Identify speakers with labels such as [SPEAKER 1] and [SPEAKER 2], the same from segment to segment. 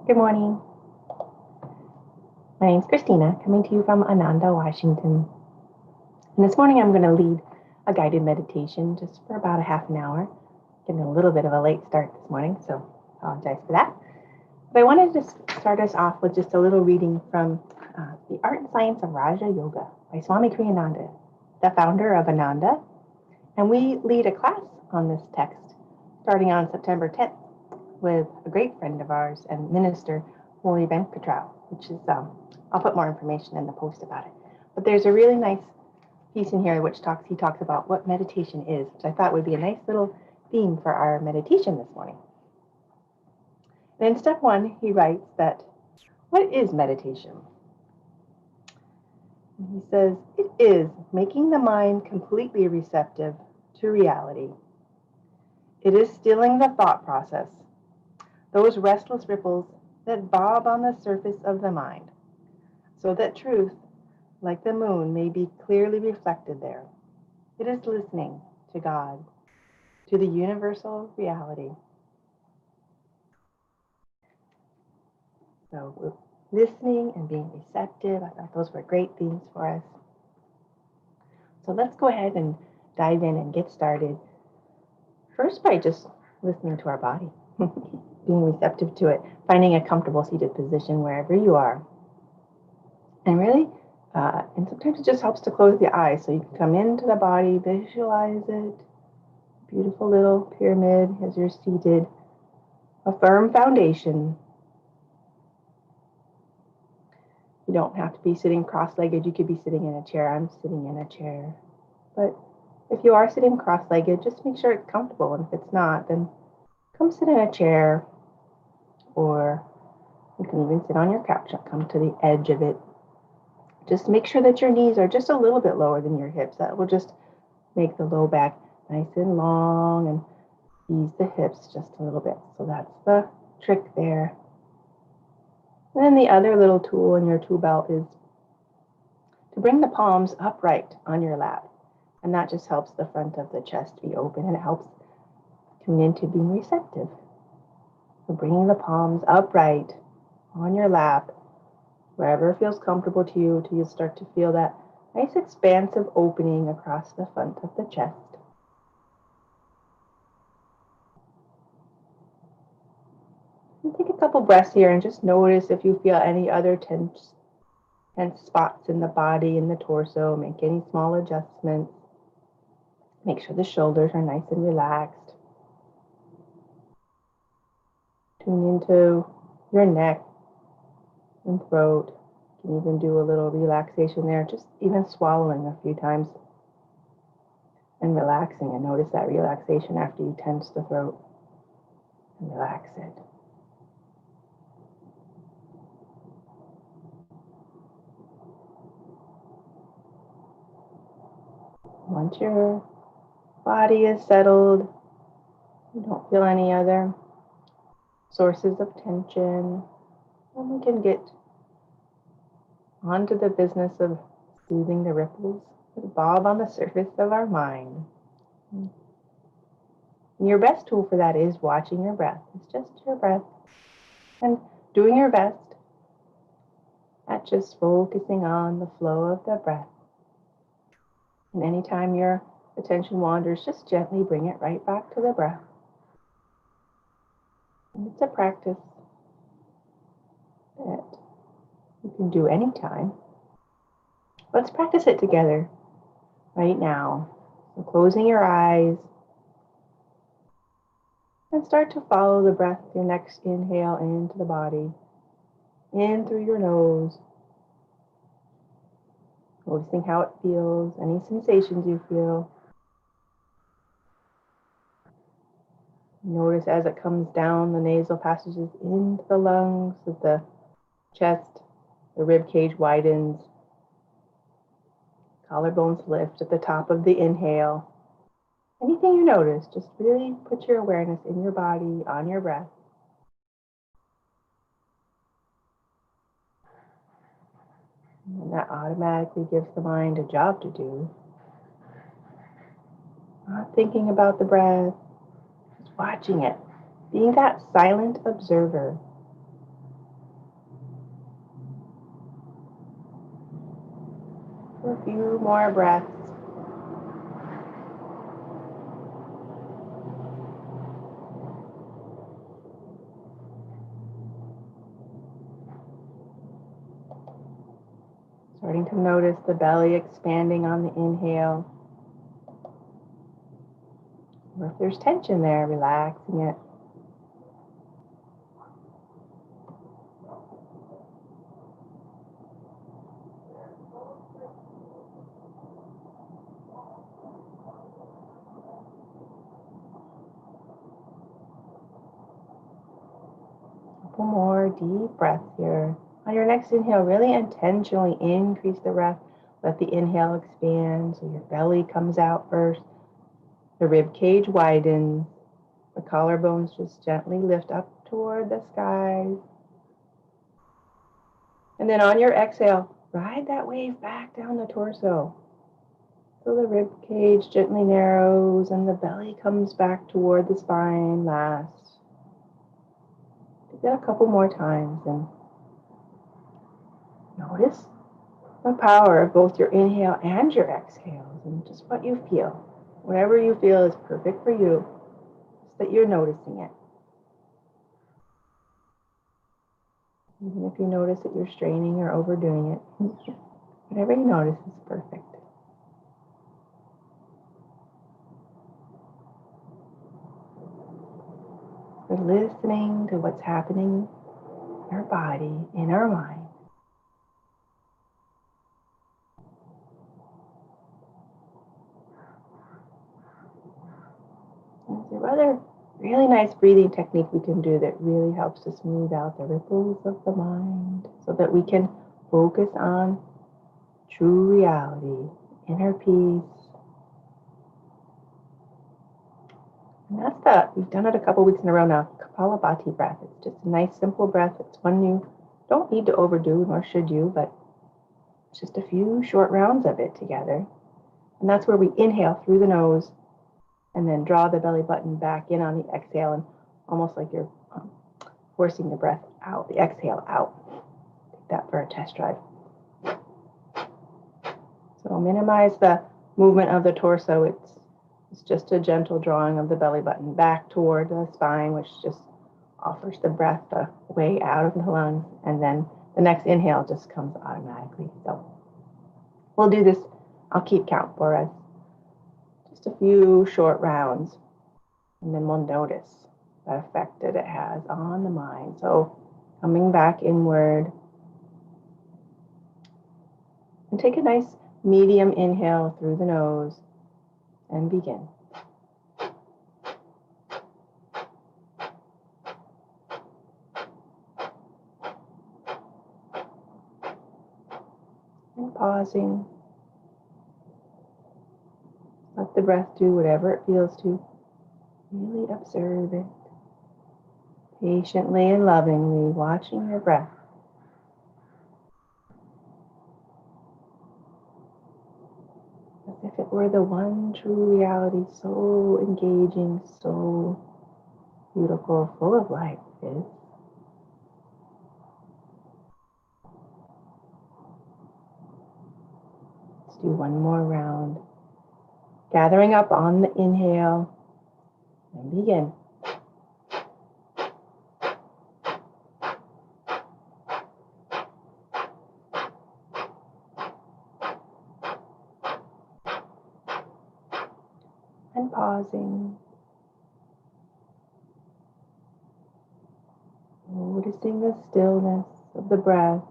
[SPEAKER 1] Good morning. My name's Christina, coming to you from Ananda, Washington. And this morning I'm going to lead a guided meditation just for about a half an hour. Getting a little bit of a late start this morning, so I apologize for that. But I wanted to start us off with just a little reading from The Art and Science of Raja Yoga by Swami Kriyananda, the founder of Ananda. And we lead a class on this text starting on September 10th with a great friend of ours and minister, Holy Venkatrao, which is, I'll put more information in the post about it. But there's a really nice piece in here which he talks about what meditation is, which I thought would be a nice little theme for our meditation this morning. And in step 1, he writes that, what is meditation? And he says, it is making the mind completely receptive to reality. It is stilling the thought process, those restless ripples that bob on the surface of the mind, so that truth, like the moon, may be clearly reflected there. It is listening to God, to the universal reality. So we're listening and being receptive. I thought those were great themes for us. So let's go ahead and dive in and get started. First, by just listening to our body, being receptive to it, finding a comfortable seated position wherever you are. And really, and sometimes it just helps to close the eyes so you can come into the body, visualize it. Beautiful little pyramid as you're seated. A firm foundation. You don't have to be sitting cross-legged. You could be sitting in a chair. I'm sitting in a chair. But if you are sitting cross-legged, just make sure it's comfortable. And if it's not, then come sit in a chair. Or you can even sit on your couch and come to the edge of it. Just make sure that your knees are just a little bit lower than your hips. That will just make the low back nice and long and ease the hips just a little bit. So that's the trick there. And then the other little tool in your tool belt is to bring the palms upright on your lap. And that just helps the front of the chest be open, and it helps tune into being receptive. So bringing the palms upright on your lap, wherever it feels comfortable to you, till you start to feel that nice expansive opening across the front of the chest. And take a couple breaths here and just notice if you feel any other tense spots in the body, in the torso. Make any small adjustments. Make sure the shoulders are nice and relaxed. Tune into your neck and throat. You can even do a little relaxation there, just even swallowing a few times and relaxing, and notice that relaxation after you tense the throat and relax it. Once your body is settled, you don't feel any other sources of tension, then we can get onto the business of soothing the ripples that bob on the surface of our mind. And your best tool for that is watching your breath. It's just your breath and doing your best at just focusing on the flow of the breath. And anytime your attention wanders, just gently bring it right back to the breath. And it's a practice that you can do anytime. Let's practice it together right now. So closing your eyes and start to follow the breath with your next inhale into the body. In through your nose. Noticing how it feels, any sensations you feel. Notice as it comes down the nasal passages into the lungs, as the chest, the rib cage widens. Collarbones lift at the top of the inhale. Anything you notice, just really put your awareness in your body, on your breath. And that automatically gives the mind a job to do. Not thinking about the breath, just watching it, being that silent observer. For a few more breaths. Starting to notice the belly expanding on the inhale. Or if there's tension there, relaxing it. A couple more deep breaths here. On your next inhale, really intentionally increase the breath. Let the inhale expand so your belly comes out first. The rib cage widens. The collarbones just gently lift up toward the sky. And then on your exhale, ride that wave back down the torso. So the rib cage gently narrows and the belly comes back toward the spine last. Do that a couple more times and notice the power of both your inhale and your exhales and just what you feel. Whatever you feel is perfect for you, just that you're noticing it. Even if you notice that you're straining or overdoing it, whatever you notice is perfect. We're listening to what's happening in our body, in our mind. There's another really nice breathing technique we can do that really helps to smooth out the ripples of the mind so that we can focus on true reality, inner peace. And we've done it a couple weeks in a row now, Kapalabhati breath. It's just a nice simple breath. It's one you don't need to overdo, nor should you, but it's just a few short rounds of it together. And that's where we inhale through the nose and then draw the belly button back in on the exhale, and almost like you're forcing the breath out, the exhale out. Take that for a test drive. So minimize the movement of the torso. It's just a gentle drawing of the belly button back toward the spine, which just offers the breath the way out of the lungs, and then the next inhale just comes automatically. So we'll do this. I'll keep count for us. Just a few short rounds, and then we'll notice the effect that it has on the mind. So coming back inward, and take a nice medium inhale through the nose and begin. And pausing. Let the breath do whatever it feels to. Really observe it. Patiently and lovingly watching your breath. As if it were the one true reality, so engaging, so beautiful, full of life is. Let's do one more round. Gathering up on the inhale and begin. And pausing. Noticing the stillness of the breath.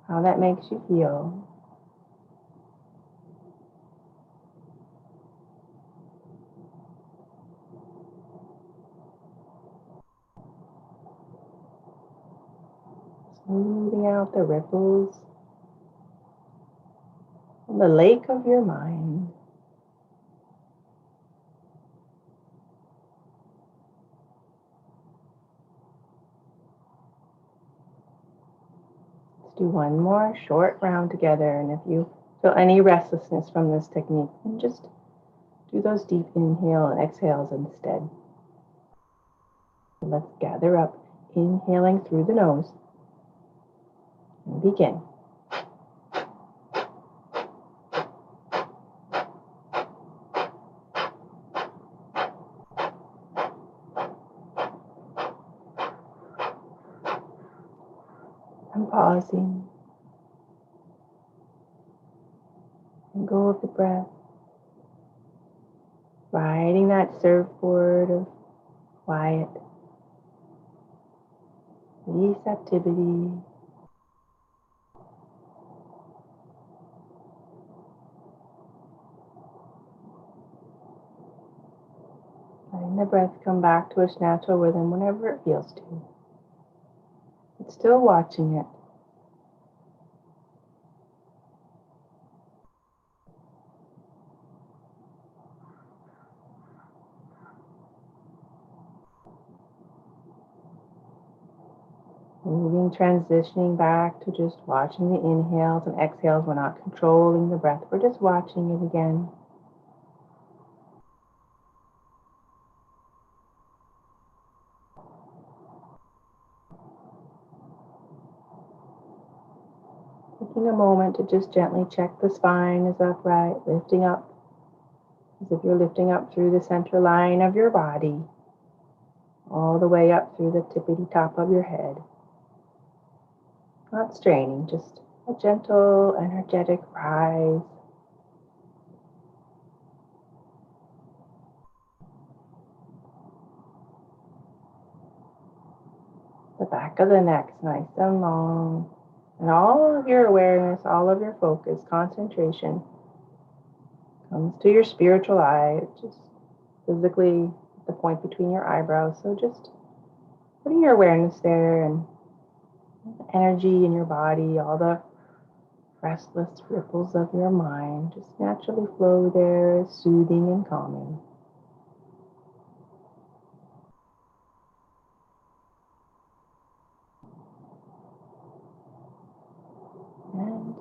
[SPEAKER 1] How that makes you feel. Smoothing out the ripples on the lake of your mind. Let's do one more short round together, and if you feel any restlessness from this technique, then just do those deep inhale and exhales instead. Let's gather up, inhaling through the nose, and begin. pausing. And go of the breath. Riding that surfboard of quiet, receptivity. Letting the breath come back to its natural rhythm whenever it feels to. But still watching it. Moving, transitioning back to just watching the inhales and exhales. We're not controlling the breath. We're just watching it again. Taking a moment to just gently check the spine is upright, lifting up as if you're lifting up through the center line of your body, all the way up through the tippity top of your head. Not straining, just a gentle, energetic rise. The back of the neck's nice and long. And all of your awareness, all of your focus, concentration comes to your spiritual eye, just physically the point between your eyebrows. So just putting your awareness there and the energy in your body, all the restless ripples of your mind just naturally flow there, soothing and calming. And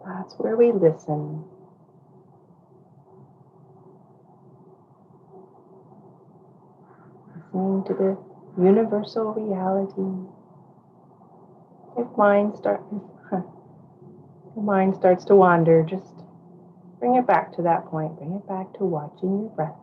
[SPEAKER 1] that's where we listen. Listening to the universal reality. If the mind starts to wander, just bring it back to that point. Bring it back to watching your breath.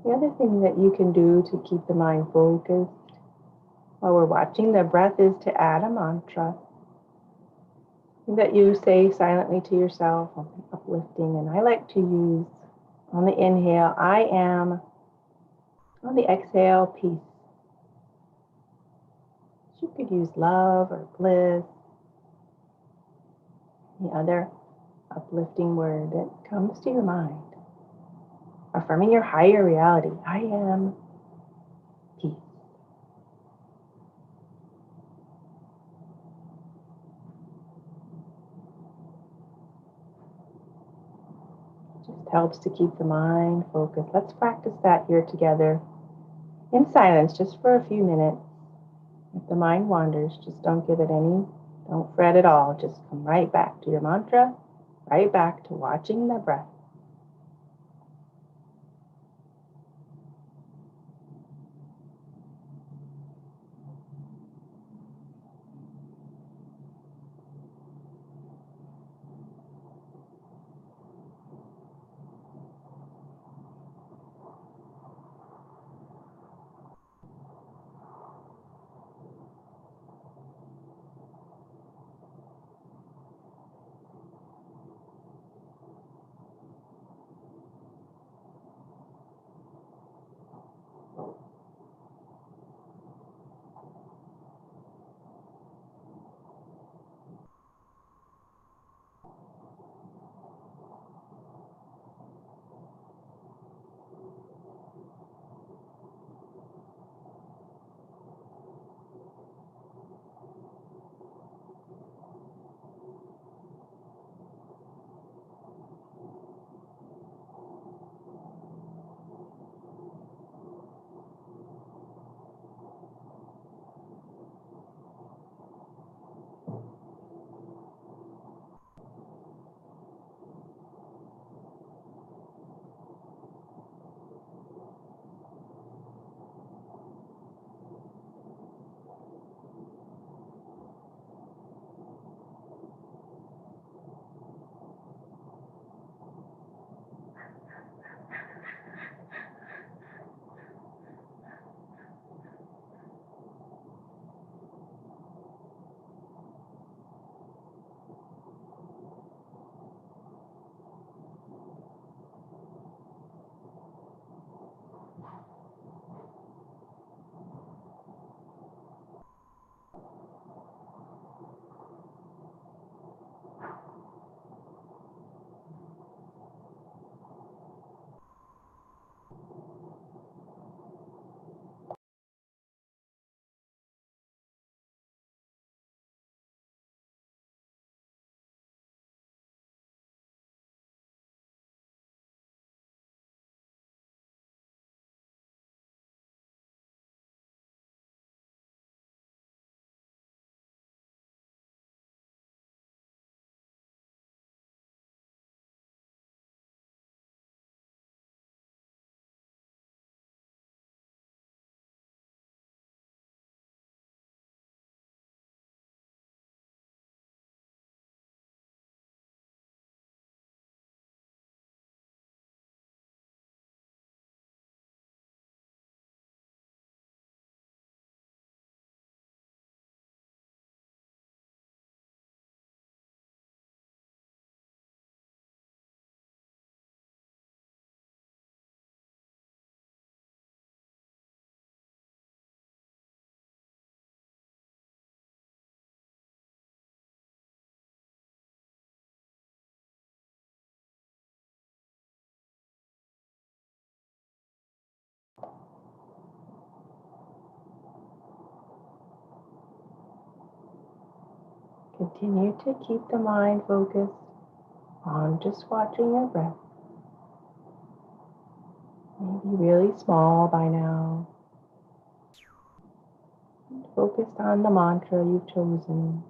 [SPEAKER 1] The other thing that you can do to keep the mind focused while we're watching the breath is to add a mantra that you say silently to yourself, something uplifting. And I like to use on the inhale, I am. On the exhale, peace. You could use love or bliss. The other uplifting word that comes to your mind. Affirming your higher reality. I am peace. Just helps to keep the mind focused. Let's practice that here together in silence just for a few minutes. If the mind wanders, just don't fret at all. Just come right back to your mantra, right back to watching the breath. Continue to keep the mind focused on just watching your breath. Maybe really small by now. Focused on the mantra you've chosen.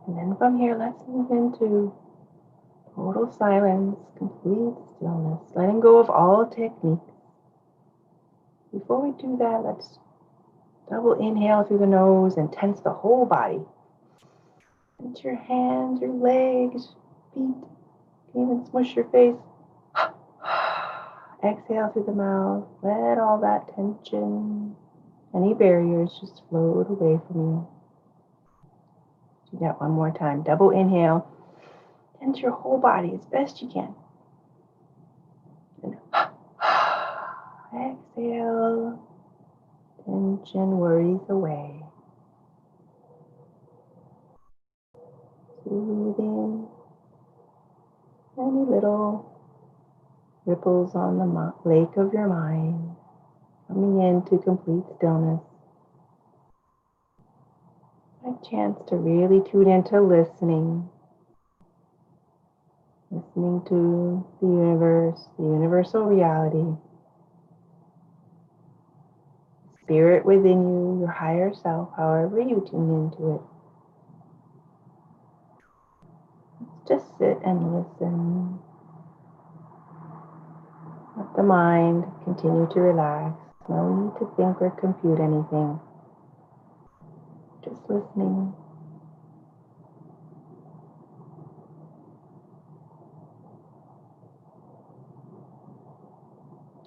[SPEAKER 1] And then from here, let's move into total silence, complete stillness, letting go of all techniques. Before we do that, let's double inhale through the nose and tense the whole body. Tense your hands, your legs, feet. You can even smush your face. Exhale through the mouth. Let all that tension, any barriers, just float away from you. Do that one more time. Double inhale. Tense your whole body as best you can. And exhale. Tension, worries away. Soothing any little ripples on the lake of your mind. Coming into complete stillness. A chance to really tune into listening. Listening to the universe, the universal reality. Spirit within you, your higher self, however you tune into it. Just sit and listen. Let the mind continue to relax. No need to think or compute anything. Just listening.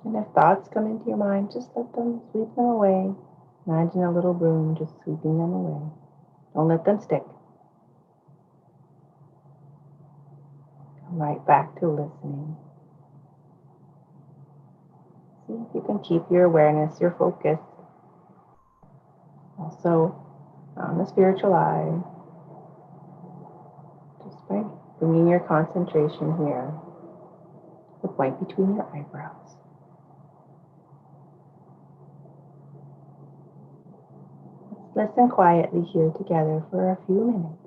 [SPEAKER 1] And if thoughts come into your mind, just let them sweep them away. Imagine a little broom just sweeping them away. Don't let them stick. Come right back to listening. See if you can keep your awareness, your focus, also on the spiritual eye. Just by bringing your concentration here, the point between your eyebrows. Let's listen quietly here together for a few minutes.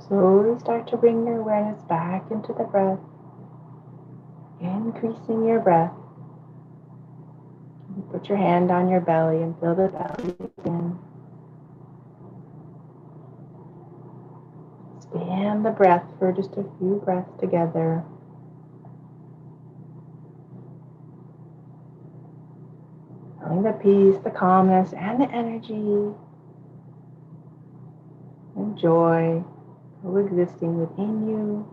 [SPEAKER 1] Slowly start to bring your awareness back into the breath, increasing your breath. Put your hand on your belly and feel the belly begin. Expand the breath for just a few breaths together. Feeling the peace, the calmness, and the energy and joy coexisting within you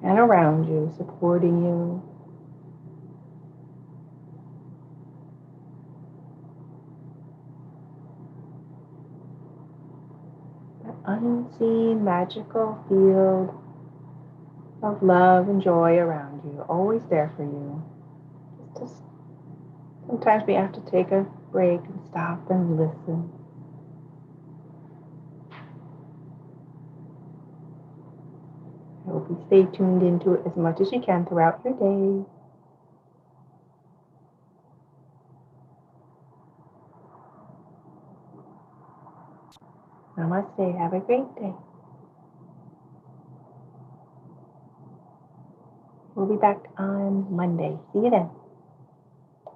[SPEAKER 1] and around you, supporting you. That unseen magical field of love and joy around you, always there for you. Just sometimes we have to take a break and stop and listen. I hope you stay tuned into it as much as you can throughout your day. Namaste. Have a great day. We'll be back on Monday. See you then.